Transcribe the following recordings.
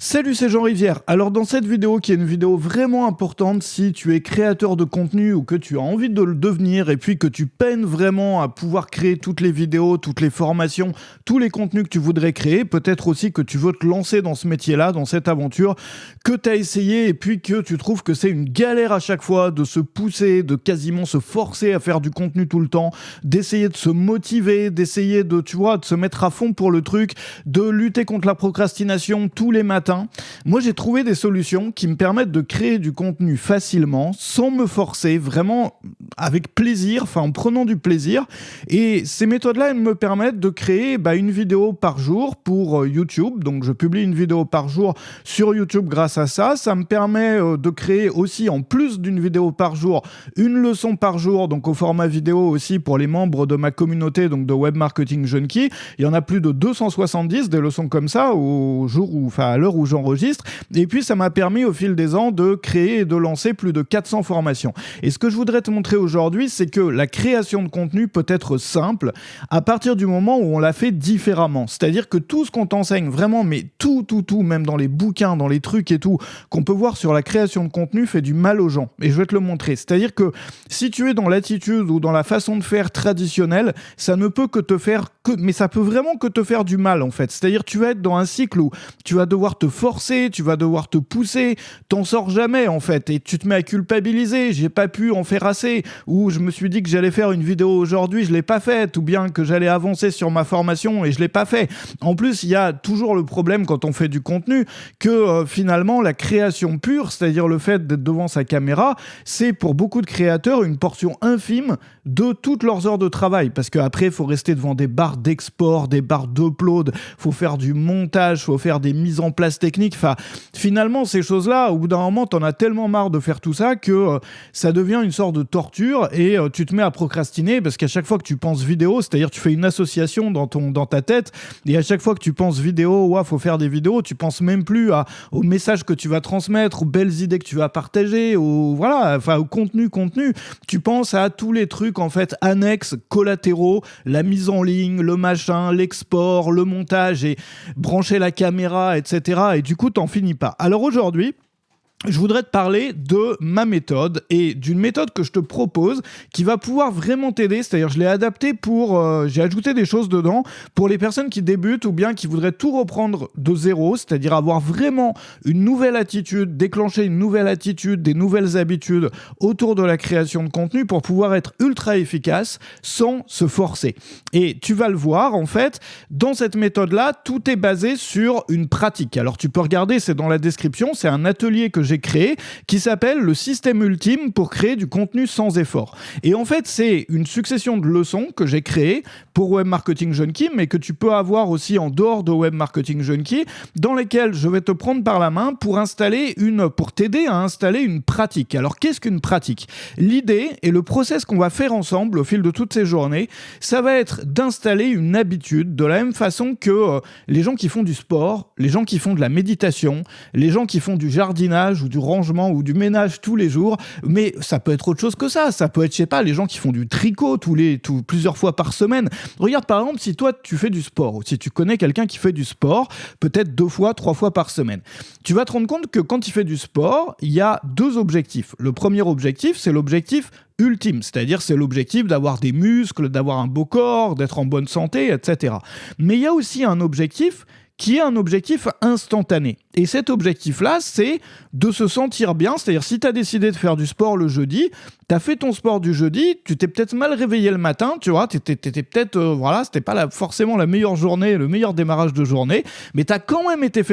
Salut, c'est Jean Rivière. Alors dans cette vidéo, qui est une vidéo vraiment importante si tu es créateur de contenu ou que tu as envie de le devenir et puis que tu peines vraiment à pouvoir créer toutes les vidéos, toutes les formations, tous les contenus que tu voudrais créer, peut-être aussi que tu veux te lancer dans ce métier-là, dans cette aventure, que tu as essayé et puis que tu trouves que c'est une galère à chaque fois de se pousser, de quasiment se forcer à faire du contenu tout le temps, d'essayer de se motiver, d'essayer de, tu vois, de se mettre à fond pour le truc, de lutter contre la procrastination tous les matins. Moi, j'ai trouvé des solutions qui me permettent de créer du contenu facilement, sans me forcer, vraiment avec plaisir, enfin en prenant du plaisir. Et ces méthodes-là, elles me permettent de créer une vidéo par jour pour YouTube. Donc, je publie une vidéo par jour sur YouTube grâce à ça. Ça me permet de créer aussi, en plus d'une vidéo par jour, une leçon par jour, donc au format vidéo aussi pour les membres de ma communauté, donc de Web Marketing Junkie. Il y en a plus de 270 des leçons comme ça à l'heure où j'enregistre. Et puis, ça m'a permis au fil des ans de créer et de lancer plus de 400 formations. Et ce que je voudrais te montrer aujourd'hui, c'est que la création de contenu peut être simple à partir du moment où on la fait différemment. C'est-à-dire que tout ce qu'on t'enseigne, vraiment, mais tout, même dans les bouquins, dans les trucs et tout, qu'on peut voir sur la création de contenu fait du mal aux gens. Et je vais te le montrer. C'est-à-dire que si tu es dans l'attitude ou dans la façon de faire traditionnelle, ça ne peut que te faire mais ça peut vraiment que te faire du mal, en fait. C'est-à-dire tu vas être dans un cycle où tu vas devoir te forcer, tu vas devoir te pousser, t'en sors jamais, en fait, et tu te mets à culpabiliser, j'ai pas pu en faire assez, ou je me suis dit que j'allais faire une vidéo aujourd'hui, je l'ai pas faite, ou bien que j'allais avancer sur ma formation et je l'ai pas fait. En plus, il y a toujours le problème quand on fait du contenu que finalement la création pure, c'est-à-dire le fait d'être devant sa caméra, c'est pour beaucoup de créateurs une portion infime de toutes leurs heures de travail, parce qu'après il faut rester devant des barres d'export, des barres d'upload, faut faire du montage, faut faire des mises en place techniques. Enfin, finalement, ces choses-là, au bout d'un moment, t'en as tellement marre de faire tout ça que ça devient une sorte de torture et tu te mets à procrastiner parce qu'à chaque fois que tu penses vidéo, c'est-à-dire tu fais une association dans ta tête et à chaque fois que tu penses vidéo, faut faire des vidéos, tu penses même plus au message que tu vas transmettre, aux belles idées que tu vas partager, au contenu. Tu penses à tous les trucs en fait annexes, collatéraux, la mise en ligne, le machin, l'export, le montage et brancher la caméra, etc. Et du coup, t'en finis pas. Alors aujourd'hui, je voudrais te parler de ma méthode et d'une méthode que je te propose qui va pouvoir vraiment t'aider. C'est-à-dire, je l'ai adaptée j'ai ajouté des choses dedans pour les personnes qui débutent ou bien qui voudraient tout reprendre de zéro, c'est-à-dire avoir vraiment une nouvelle attitude, déclencher une nouvelle attitude, des nouvelles habitudes autour de la création de contenu pour pouvoir être ultra efficace sans se forcer. Et tu vas le voir, en fait, dans cette méthode-là, tout est basé sur une pratique. Alors, tu peux regarder, c'est dans la description, c'est un atelier que j'ai créé qui s'appelle le système ultime pour créer du contenu sans effort. Et en fait, c'est une succession de leçons que j'ai créées pour Web Marketing Junkie, mais que tu peux avoir aussi en dehors de Web Marketing Junkie, dans lesquelles je vais te prendre par la main pour t'aider à installer une pratique. Alors, qu'est-ce qu'une pratique ? L'idée et le process qu'on va faire ensemble au fil de toutes ces journées, ça va être d'installer une habitude de la même façon que les gens qui font du sport, les gens qui font de la méditation, les gens qui font du jardinage ou du rangement ou du ménage tous les jours, mais ça peut être autre chose que ça. Ça peut être, je sais pas, les gens qui font du tricot plusieurs fois par semaine. Regarde par exemple, si toi tu fais du sport ou si tu connais quelqu'un qui fait du sport, peut-être 2 fois, 3 fois par semaine. Tu vas te rendre compte que quand il fait du sport, il y a 2 objectifs. Le premier objectif, c'est l'objectif ultime, c'est-à-dire c'est l'objectif d'avoir des muscles, d'avoir un beau corps, d'être en bonne santé, etc. Mais il y a aussi un objectif qui est un objectif instantané. Et cet objectif-là, c'est de se sentir bien. C'est-à-dire, si tu as décidé de faire du sport le jeudi, tu as fait ton sport du jeudi, tu t'es peut-être mal réveillé le matin, tu vois, t'étais peut-être, c'était pas forcément la meilleure journée, le meilleur démarrage de journée, mais tu as quand même été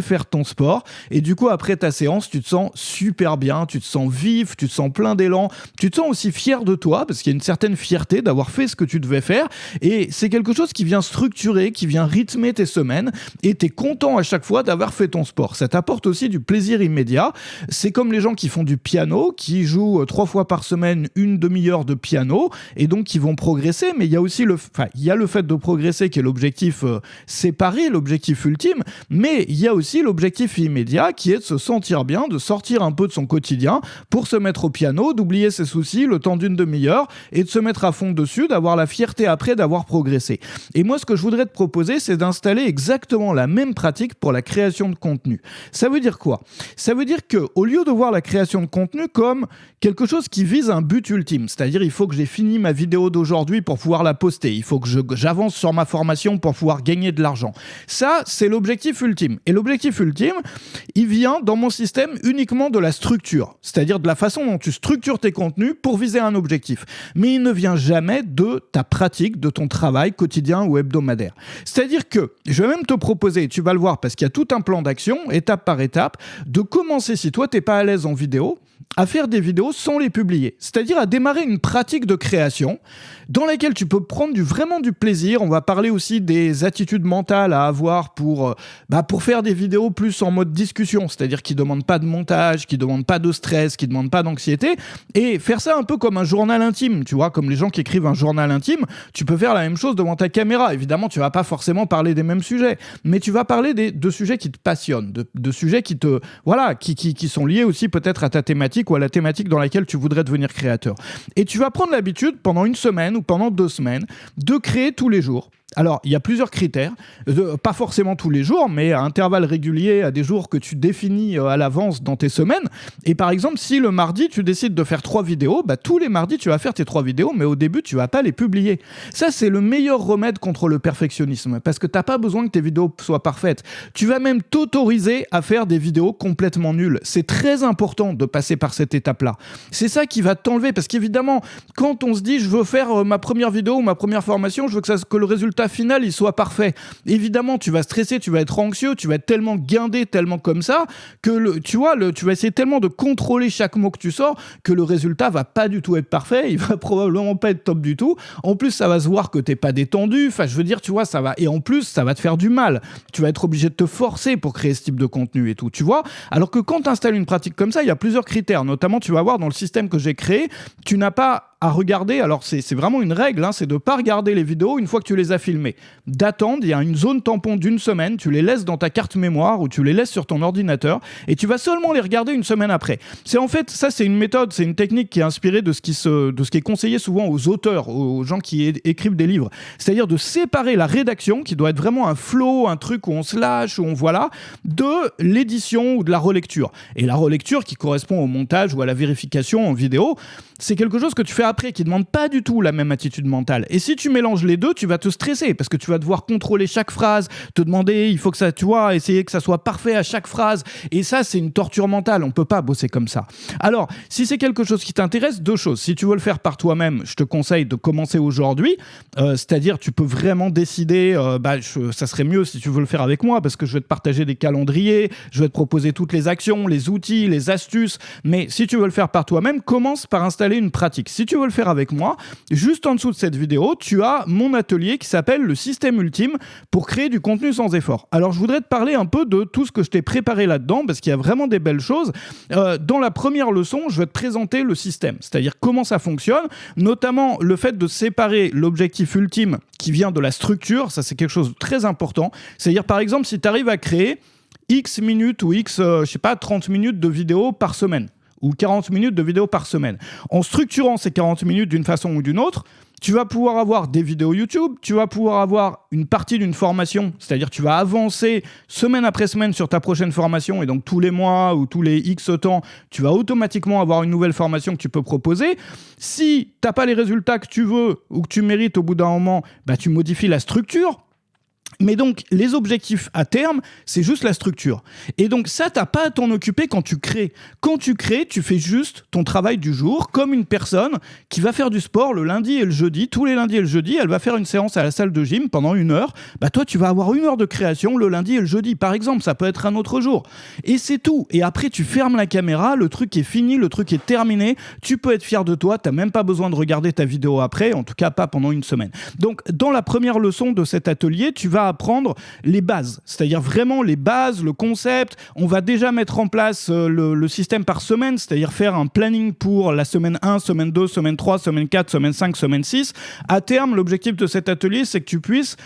faire ton sport. Et du coup, après ta séance, tu te sens super bien, tu te sens vif, tu te sens plein d'élan, tu te sens aussi fier de toi, parce qu'il y a une certaine fierté d'avoir fait ce que tu devais faire. Et c'est quelque chose qui vient structurer, qui vient rythmer tes semaines, et tu es content à chaque fois d'avoir fait ton sport. Ça t'apporte aussi du plaisir immédiat. C'est comme les gens qui font du piano, qui jouent 3 fois par semaine une demi-heure de piano, et donc qui vont progresser, mais il y a aussi le fait de progresser qui est l'objectif séparé, l'objectif ultime, mais il y a aussi l'objectif immédiat qui est de se sentir bien, de sortir un peu de son quotidien pour se mettre au piano, d'oublier ses soucis le temps d'une demi-heure et de se mettre à fond dessus, d'avoir la fierté après d'avoir progressé. Et moi, ce que je voudrais te proposer, c'est d'installer exactement la même pratique pour la création de contenu. Ça veut dire quoi ? Ça veut dire qu'au lieu de voir la création de contenu comme quelque chose qui vise un but ultime, c'est-à-dire il faut que j'ai fini ma vidéo d'aujourd'hui pour pouvoir la poster, il faut que j'avance sur ma formation pour pouvoir gagner de l'argent. Ça, c'est l'objectif ultime. Et l'objectif ultime, il vient dans mon système uniquement de la structure, c'est-à-dire de la façon dont tu structures tes contenus pour viser un objectif. Mais il ne vient jamais de ta pratique, de ton travail quotidien ou hebdomadaire. C'est-à-dire que je vais même te proposer, tu vas le voir parce qu'il y a tout un plan d'action, étape par étape, de commencer, si toi t'es pas à l'aise en vidéo, à faire des vidéos sans les publier. C'est-à-dire à démarrer une pratique de création dans laquelle tu peux prendre vraiment du plaisir. On va parler aussi des attitudes mentales à avoir pour faire des vidéos plus en mode discussion, c'est-à-dire qui ne demandent pas de montage, qui ne demandent pas de stress, qui ne demandent pas d'anxiété, et faire ça un peu comme un journal intime, tu vois, comme les gens qui écrivent un journal intime, tu peux faire la même chose devant ta caméra. Évidemment, tu ne vas pas forcément parler des mêmes sujets, mais tu vas parler de sujets qui te passionnent, de sujets qui sont liés aussi peut-être à ta thématique ou à la thématique dans laquelle tu voudrais devenir créateur. Et tu vas prendre l'habitude pendant une semaine ou pendant 2 semaines de créer tous les jours. Alors, il y a plusieurs critères, pas forcément tous les jours, mais à intervalles réguliers, à des jours que tu définis à l'avance dans tes semaines. Et par exemple, si le mardi, tu décides de faire 3 vidéos, tous les mardis, tu vas faire tes 3 vidéos, mais au début, tu vas pas les publier. Ça, c'est le meilleur remède contre le perfectionnisme, parce que t'as pas besoin que tes vidéos soient parfaites. Tu vas même t'autoriser à faire des vidéos complètement nulles. C'est très important de passer par cette étape-là. C'est ça qui va t'enlever, parce qu'évidemment, quand on se dit, je veux faire ma première vidéo ou ma première formation, je veux que le résultat final il soit parfait. Évidemment, tu vas stresser, tu vas être anxieux, tu vas être tellement guindé, tellement comme ça, que tu vas essayer tellement de contrôler chaque mot que tu sors que le résultat va pas du tout être parfait, il va probablement pas être top du tout. En plus, ça va se voir que t'es pas détendu. Enfin, je veux dire, tu vois, ça va. Et en plus, ça va te faire du mal. Tu vas être obligé de te forcer pour créer ce type de contenu et tout, tu vois. Alors que quand tu installes une pratique comme ça, il y a plusieurs critères. Notamment, tu vas voir dans le système que j'ai créé, tu n'as pas à regarder, alors c'est vraiment une règle, c'est de ne pas regarder les vidéos une fois que tu les as filmées. D'attendre, il y a une zone tampon d'1 semaine, tu les laisses dans ta carte mémoire ou tu les laisses sur ton ordinateur et tu vas seulement les regarder 1 semaine après. Ça c'est une méthode, c'est une technique qui est inspirée de ce qui est conseillé souvent aux auteurs, aux gens qui écrivent des livres. C'est-à-dire de séparer la rédaction, qui doit être vraiment un flow, un truc où on se lâche, où on voilà, de l'édition ou de la relecture. Et la relecture qui correspond au montage ou à la vérification en vidéo, c'est quelque chose que tu fais après, qui ne demande pas du tout la même attitude mentale. Et si tu mélanges les deux, tu vas te stresser, parce que tu vas devoir contrôler chaque phrase, te demander, il faut que ça, tu vois, essayer que ça soit parfait à chaque phrase. Et ça, c'est une torture mentale, on peut pas bosser comme ça. Alors, si c'est quelque chose qui t'intéresse, 2 choses. Si tu veux le faire par toi-même, je te conseille de commencer aujourd'hui, c'est-à-dire tu peux vraiment décider, ça serait mieux si tu veux le faire avec moi, parce que je vais te partager des calendriers, je vais te proposer toutes les actions, les outils, les astuces, mais si tu veux le faire par toi-même, commence par installer une pratique. Si tu veux le faire avec moi, juste en dessous de cette vidéo, tu as mon atelier qui s'appelle le système ultime pour créer du contenu sans effort. Alors, je voudrais te parler un peu de tout ce que je t'ai préparé là-dedans, parce qu'il y a vraiment des belles choses. Dans la première leçon, je vais te présenter le système, c'est-à-dire comment ça fonctionne, notamment le fait de séparer l'objectif ultime qui vient de la structure. Ça, c'est quelque chose de très important. C'est-à-dire, par exemple, si tu arrives à créer X minutes ou 30 minutes de vidéos par semaine, ou 40 minutes de vidéos par semaine. En structurant ces 40 minutes d'une façon ou d'une autre, tu vas pouvoir avoir des vidéos YouTube, tu vas pouvoir avoir une partie d'une formation, c'est-à-dire tu vas avancer semaine après semaine sur ta prochaine formation, et donc tous les mois ou tous les X temps, tu vas automatiquement avoir une nouvelle formation que tu peux proposer. Si tu n'as pas les résultats que tu veux ou que tu mérites au bout d'un moment, tu modifies la structure. Mais donc, les objectifs à terme, c'est juste la structure. Et donc ça, t'as pas à t'en occuper quand tu crées. Quand tu crées, tu fais juste ton travail du jour, comme une personne qui va faire du sport le lundi et le jeudi. Tous les lundis et le jeudi, elle va faire une séance à la salle de gym pendant 1 heure. Toi, tu vas avoir 1 heure de création le lundi et le jeudi, par exemple. Ça peut être un autre jour. Et c'est tout. Et après, tu fermes la caméra, le truc est fini, le truc est terminé. Tu peux être fier de toi, t'as même pas besoin de regarder ta vidéo après, en tout cas pas pendant 1 semaine. Donc, dans la première leçon de cet atelier, tu vas apprendre les bases, c'est-à-dire vraiment les bases, le concept. On va déjà mettre en place le système par semaine, c'est-à-dire faire un planning pour la semaine 1, semaine 2, semaine 3, semaine 4, semaine 5, semaine 6. À terme, l'objectif de cet atelier, c'est que tu puisses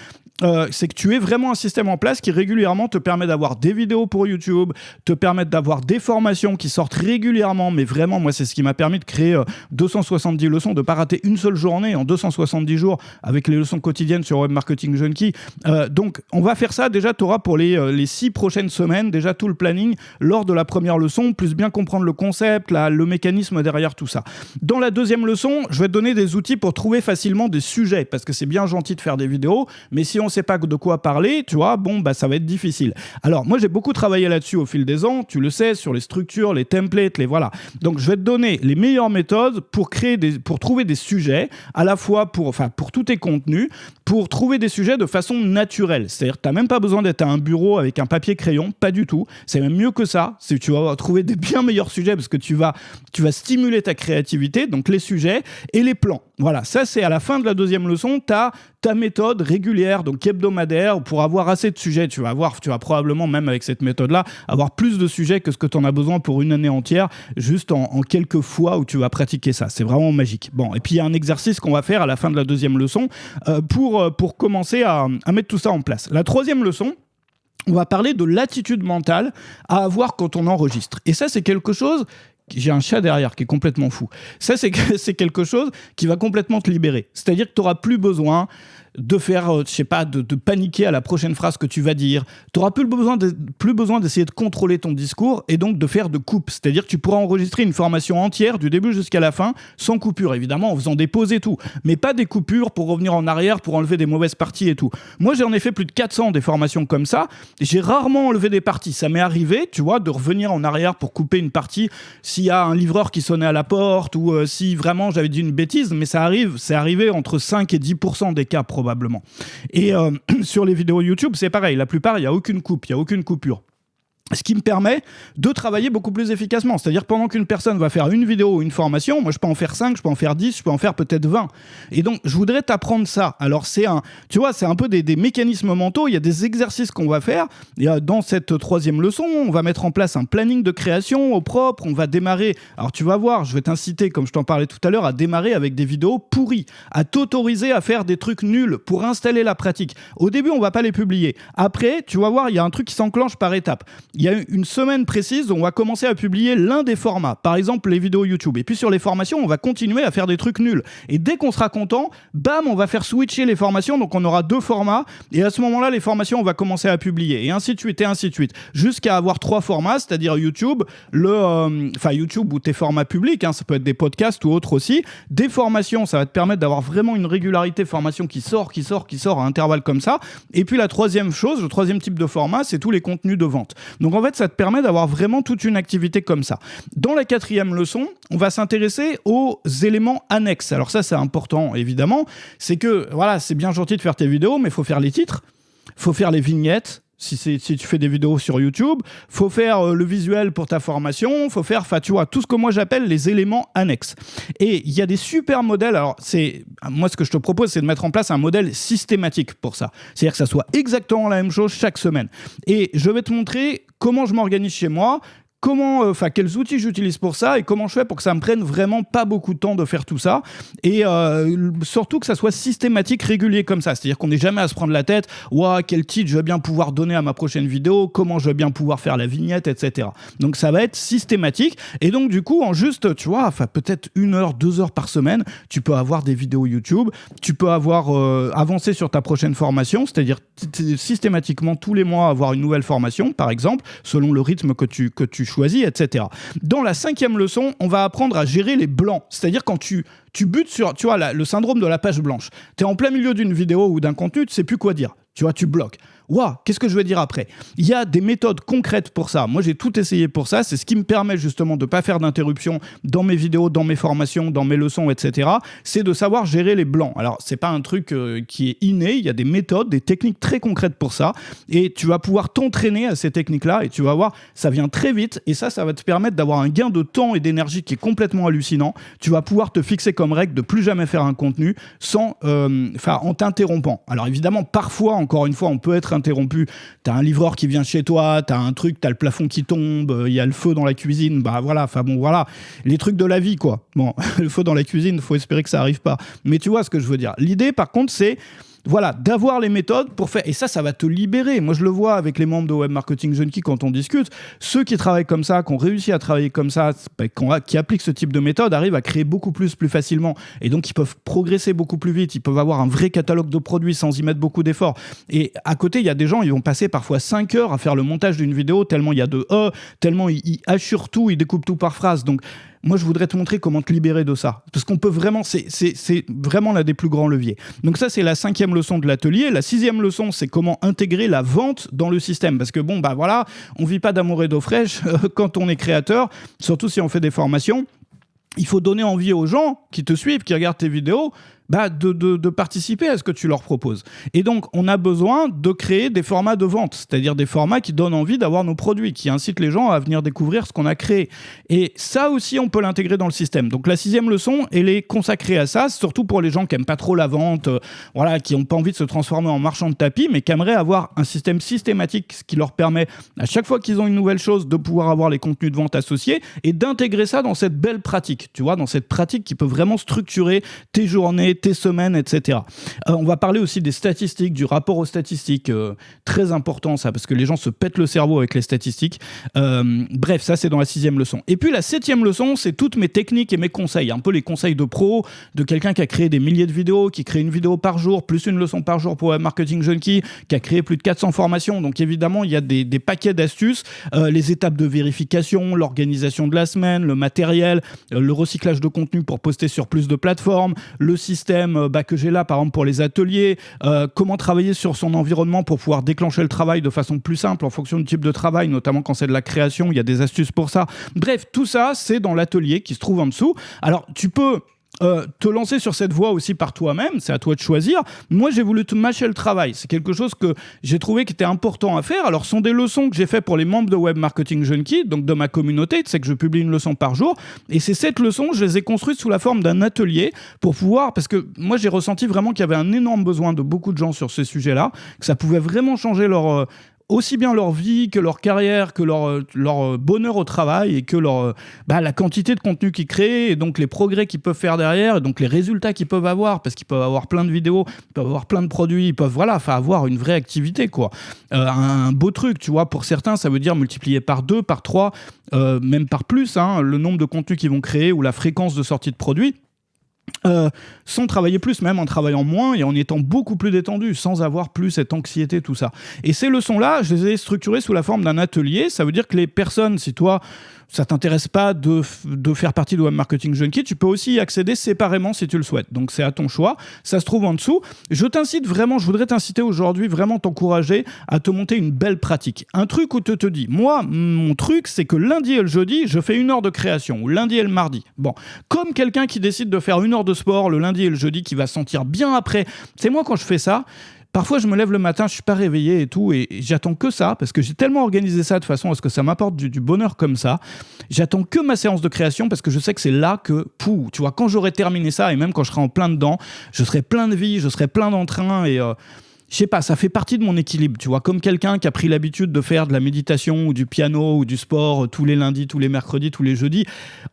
c'est que tu aies vraiment un système en place qui régulièrement te permet d'avoir des vidéos pour YouTube, te permettre d'avoir des formations qui sortent régulièrement, mais vraiment, moi, c'est ce qui m'a permis de créer 270 leçons, de ne pas rater une seule journée en 270 jours avec les leçons quotidiennes sur Web Marketing Junkie. Donc, on va faire ça. Déjà, tu auras pour les 6 prochaines semaines, déjà tout le planning lors de la première leçon, plus bien comprendre le concept, le mécanisme derrière tout ça. Dans la deuxième leçon, je vais te donner des outils pour trouver facilement des sujets, parce que c'est bien gentil de faire des vidéos, mais si on ne sait pas de quoi parler, tu vois, ça va être difficile. Alors, moi, j'ai beaucoup travaillé là-dessus au fil des ans, tu le sais, sur les structures, les templates, voilà. Donc, je vais te donner les meilleures méthodes pour trouver des sujets, à la fois pour tous tes contenus, pour trouver des sujets de façon naturelle. C'est-à-dire que tu n'as même pas besoin d'être à un bureau avec un papier-crayon, pas du tout. C'est même mieux que ça. Tu vas trouver des bien meilleurs sujets parce que tu vas stimuler ta créativité, donc les sujets et les plans. Voilà, ça c'est à la fin de la deuxième leçon, tu as ta méthode régulière, donc hebdomadaire, pour avoir assez de sujets. Tu vas probablement, même avec cette méthode-là, avoir plus de sujets que ce que tu en as besoin pour une année entière, juste en quelques fois où tu vas pratiquer ça. C'est vraiment magique. Bon, et puis il y a un exercice qu'on va faire à la fin de la deuxième leçon pour commencer à mettre tout ça en place. La troisième leçon, on va parler de l'attitude mentale à avoir quand on enregistre. Et ça, c'est quelque chose... J'ai un chat derrière qui est complètement fou. Ça, c'est quelque chose qui va complètement te libérer. C'est-à-dire que tu n'auras plus besoin de faire, de paniquer à la prochaine phrase que tu vas dire. Tu n'auras plus besoin d'essayer de contrôler ton discours et donc de faire de coupes. C'est-à-dire que tu pourras enregistrer une formation entière du début jusqu'à la fin sans coupure, évidemment, en faisant des pauses et tout. Mais pas des coupures pour revenir en arrière, pour enlever des mauvaises parties et tout. Moi, j'en ai fait plus de 400 des formations comme ça. J'ai rarement enlevé des parties. Ça m'est arrivé, tu vois, de revenir en arrière pour couper une partie s'il y a un livreur qui sonnait à la porte ou si vraiment j'avais dit une bêtise, mais c'est arrivé entre 5 et 10% des cas probablement. Et sur les vidéos YouTube, c'est pareil. La plupart, il n'y a aucune coupe, il n'y a aucune coupure. Ce qui me permet de travailler beaucoup plus efficacement. C'est-à-dire pendant qu'une personne va faire une vidéo ou une formation, moi je peux en faire 5, je peux en faire 10, je peux en faire peut-être 20. Et donc je voudrais t'apprendre ça. Alors c'est un peu des mécanismes mentaux, il y a des exercices qu'on va faire. Et dans cette troisième leçon, on va mettre en place un planning de création au propre, on va démarrer. Alors tu vas voir, je vais t'inciter, comme je t'en parlais tout à l'heure, à démarrer avec des vidéos pourries, à t'autoriser à faire des trucs nuls pour installer la pratique. Au début, on va pas les publier. Après, tu vas voir, il y a un truc qui s'enclenche par étapes. Il y a une semaine précise où on va commencer à publier l'un des formats, par exemple les vidéos YouTube. Et puis sur les formations, on va continuer à faire des trucs nuls. Et dès qu'on sera content, bam, on va faire switcher les formations. Donc on aura 2 formats. Et à ce moment-là, les formations, on va commencer à publier. Et ainsi de suite, et ainsi de suite. Jusqu'à avoir 3 formats, c'est-à-dire YouTube, YouTube ou tes formats publics, ça peut être des podcasts ou autres aussi. Des formations, ça va te permettre d'avoir vraiment une régularité formation qui sort à intervalles comme ça. Et puis la troisième chose, le troisième type de format, c'est tous les contenus de vente. Donc en fait, ça te permet d'avoir vraiment toute une activité comme ça. Dans la quatrième leçon, on va s'intéresser aux éléments annexes. Alors ça, c'est important, évidemment. C'est que, voilà, c'est bien gentil de faire tes vidéos, mais il faut faire les titres, il faut faire les vignettes, si tu fais des vidéos sur YouTube, faut faire le visuel pour ta formation, faut faire, tout ce que moi j'appelle les éléments annexes. Et il y a des super modèles. Alors, moi, ce que je te propose, c'est de mettre en place un modèle systématique pour ça. C'est-à-dire que ça soit exactement la même chose chaque semaine. Et je vais te montrer comment je m'organise chez moi, quels outils j'utilise pour ça et comment je fais pour que ça me prenne vraiment pas beaucoup de temps de faire tout ça et surtout que ça soit systématique, régulier comme ça. C'est-à-dire qu'on n'est jamais à se prendre la tête, quel titre je vais bien pouvoir donner à ma prochaine vidéo, comment je vais bien pouvoir faire la vignette, etc. Donc ça va être systématique et donc du coup en juste, peut-être 1 heure, 2 heures par semaine, tu peux avoir des vidéos YouTube, tu peux avoir avancé sur ta prochaine formation, c'est-à-dire systématiquement tous les mois avoir une nouvelle formation, par exemple, selon le rythme que tu choisis, etc. Dans la 5e leçon, on va apprendre à gérer les blancs. C'est-à-dire quand tu butes sur, le syndrome de la page blanche. Tu es en plein milieu d'une vidéo ou d'un contenu, tu sais plus quoi dire. Tu bloques. Qu'est-ce que je vais dire après ? Il y a des méthodes concrètes pour ça. Moi, j'ai tout essayé pour ça. C'est ce qui me permet justement de ne pas faire d'interruption dans mes vidéos, dans mes formations, dans mes leçons, etc. C'est de savoir gérer les blancs. Alors, c'est pas un truc qui est inné. Il y a des méthodes, des techniques très concrètes pour ça. Et tu vas pouvoir t'entraîner à ces techniques-là et tu vas voir, ça vient très vite. Et ça va te permettre d'avoir un gain de temps et d'énergie qui est complètement hallucinant. Tu vas pouvoir te fixer comme règle de plus jamais faire un contenu en t'interrompant. Alors, évidemment, parfois, encore une fois, on peut être interrompu, t'as un livreur qui vient chez toi, t'as le plafond qui tombe, il y a le feu dans la cuisine, les trucs de la vie, quoi. Bon, le feu dans la cuisine, faut espérer que ça arrive pas. Mais tu vois ce que je veux dire. L'idée, par contre, c'est voilà, d'avoir les méthodes pour faire. Et ça va te libérer. Moi, je le vois avec les membres de Web Marketing Junkie quand on discute. Ceux qui travaillent comme ça, qui ont réussi à travailler comme ça, qui appliquent ce type de méthode, arrivent à créer beaucoup plus facilement. Et donc, ils peuvent progresser beaucoup plus vite. Ils peuvent avoir un vrai catalogue de produits sans y mettre beaucoup d'efforts. Et à côté, il y a des gens, ils vont passer parfois 5 heures à faire le montage d'une vidéo, tellement il y a de tellement ils assurent tout, ils découpent tout par phrase. Donc, moi, je voudrais te montrer comment te libérer de ça. Parce qu'on peut vraiment, c'est vraiment l'un des plus grands leviers. Donc ça, c'est la 5e leçon de l'atelier. La 6e leçon, c'est comment intégrer la vente dans le système. Parce que bon, bah voilà, on vit pas d'amour et d'eau fraîche quand on est créateur, surtout si on fait des formations. Il faut donner envie aux gens qui te suivent, qui regardent tes vidéos, de participer à ce que tu leur proposes. Et donc, on a besoin de créer des formats de vente, c'est-à-dire des formats qui donnent envie d'avoir nos produits, qui incitent les gens à venir découvrir ce qu'on a créé. Et ça aussi, on peut l'intégrer dans le système. Donc, la 6e leçon, elle est consacrée à ça, surtout pour les gens qui n'aiment pas trop la vente, voilà, qui n'ont pas envie de se transformer en marchand de tapis, mais qui aimeraient avoir un système systématique qui leur permet, à chaque fois qu'ils ont une nouvelle chose, de pouvoir avoir les contenus de vente associés et d'intégrer ça dans cette belle pratique, tu vois, dans cette pratique qui peut vraiment structurer tes journées, tes semaines, etc. On va parler aussi des statistiques, du rapport aux statistiques, très important ça, parce que les gens se pètent le cerveau avec les statistiques. Bref, ça c'est dans la 6e leçon. Et puis la 7e leçon, c'est toutes mes techniques et mes conseils, un peu les conseils de pro, de quelqu'un qui a créé des milliers de vidéos, qui crée une vidéo par jour, plus une leçon par jour pour Web Marketing Junkie, qui a créé plus de 400 formations. Donc évidemment, il y a des paquets d'astuces, les étapes de vérification, l'organisation de la semaine, le matériel, le recyclage de contenu pour poster sur plus de plateformes, le système que j'ai là, par exemple, pour les ateliers, comment travailler sur son environnement pour pouvoir déclencher le travail de façon plus simple en fonction du type de travail, notamment quand c'est de la création, il y a des astuces pour ça. Bref, tout ça, c'est dans l'atelier qui se trouve en dessous. Alors, tu peux te lancer sur cette voie aussi par toi-même, c'est à toi de choisir. Moi, j'ai voulu te mâcher le travail. C'est quelque chose que j'ai trouvé qui était important à faire. Alors, ce sont des leçons que j'ai fait pour les membres de Web Marketing Junkie, donc de ma communauté. Tu sais que je publie une leçon par jour. Et ces 7 leçons, je les ai construites sous la forme d'un atelier pour pouvoir, parce que moi, j'ai ressenti vraiment qu'il y avait un énorme besoin de beaucoup de gens sur ces sujets-là, que ça pouvait vraiment changer leur aussi bien leur vie que leur carrière, que leur bonheur au travail et que la quantité de contenu qu'ils créent et donc les progrès qu'ils peuvent faire derrière et donc les résultats qu'ils peuvent avoir, parce qu'ils peuvent avoir plein de vidéos, ils peuvent avoir plein de produits, ils peuvent avoir une vraie activité, quoi. Un beau truc, tu vois. Pour certains, ça veut dire multiplier par 2, par 3, même par plus, le nombre de contenus qu'ils vont créer ou la fréquence de sortie de produits. Sans travailler plus, même en travaillant moins et en étant beaucoup plus détendu, sans avoir plus cette anxiété, tout ça. Et ces leçons-là, je les ai structurées sous la forme d'un atelier. Ça veut dire que les personnes, si toi, ça t'intéresse pas de faire partie de Web Marketing Junkie, tu peux aussi y accéder séparément si tu le souhaites. Donc c'est à ton choix, ça se trouve en dessous. Je voudrais t'inciter aujourd'hui, vraiment t'encourager à te monter une belle pratique. Un truc où tu te dis, moi, mon truc, c'est que lundi et le jeudi, je fais 1 heure de création, ou lundi et le mardi. Bon, comme quelqu'un qui décide de faire 1 heure de sport le lundi et le jeudi, qui va se sentir bien après. C'est moi, quand je fais ça, parfois, je me lève le matin, je suis pas réveillé et tout, et j'attends que ça, parce que j'ai tellement organisé ça de façon à ce que ça m'apporte du bonheur comme ça. J'attends que ma séance de création, parce que je sais que c'est là que, tu vois, quand j'aurai terminé ça, et même quand je serai en plein dedans, je serai plein de vie, je serai plein d'entrain, et je sais pas, ça fait partie de mon équilibre, tu vois, comme quelqu'un qui a pris l'habitude de faire de la méditation ou du piano ou du sport tous les lundis, tous les mercredis, tous les jeudis,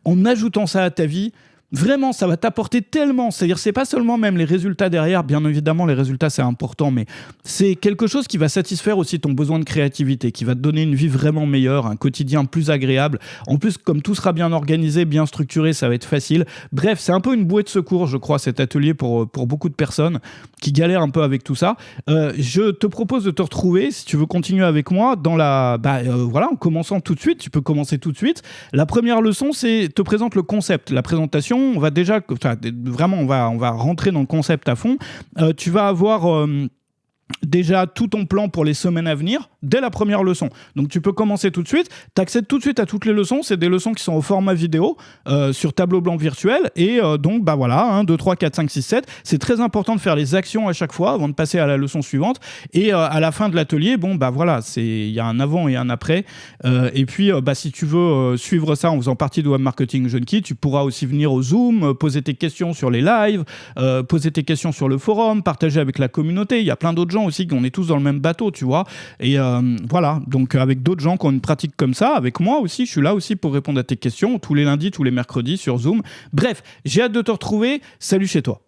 en ajoutant ça à ta vie. Vraiment, ça va t'apporter tellement. C'est-à-dire, c'est pas seulement même les résultats derrière. Bien évidemment, les résultats, c'est important, mais c'est quelque chose qui va satisfaire aussi ton besoin de créativité, qui va te donner une vie vraiment meilleure, un quotidien plus agréable. En plus, comme tout sera bien organisé, bien structuré, ça va être facile. Bref, c'est un peu une bouée de secours, je crois, cet atelier pour beaucoup de personnes qui galèrent un peu avec tout ça. Je te propose de te retrouver, si tu veux continuer avec moi, dans en commençant tout de suite. Tu peux commencer tout de suite. La première leçon, c'est te présente le concept, la présentation. On va déjà, on va rentrer dans le concept à fond. Tu vas avoir déjà tout ton plan pour les semaines à venir dès la première leçon. Donc tu peux commencer tout de suite, tu accèdes tout de suite à toutes les leçons, c'est des leçons qui sont au format vidéo sur tableau blanc virtuel et donc 1, 2, 3, 4, 5, 6, 7. C'est très important de faire les actions à chaque fois avant de passer à la leçon suivante et à la fin de l'atelier, il y a un avant et un après et puis si tu veux suivre ça en faisant partie de Web Marketing Junkie, tu pourras aussi venir au Zoom, poser tes questions sur les lives, poser tes questions sur le forum, partager avec la communauté. Il y a plein d'autres gens aussi, qu'on est tous dans le même bateau, tu vois. Et donc avec d'autres gens qui ont une pratique comme ça, avec moi aussi, je suis là aussi pour répondre à tes questions tous les lundis, tous les mercredis sur Zoom. Bref, j'ai hâte de te retrouver. Salut chez toi.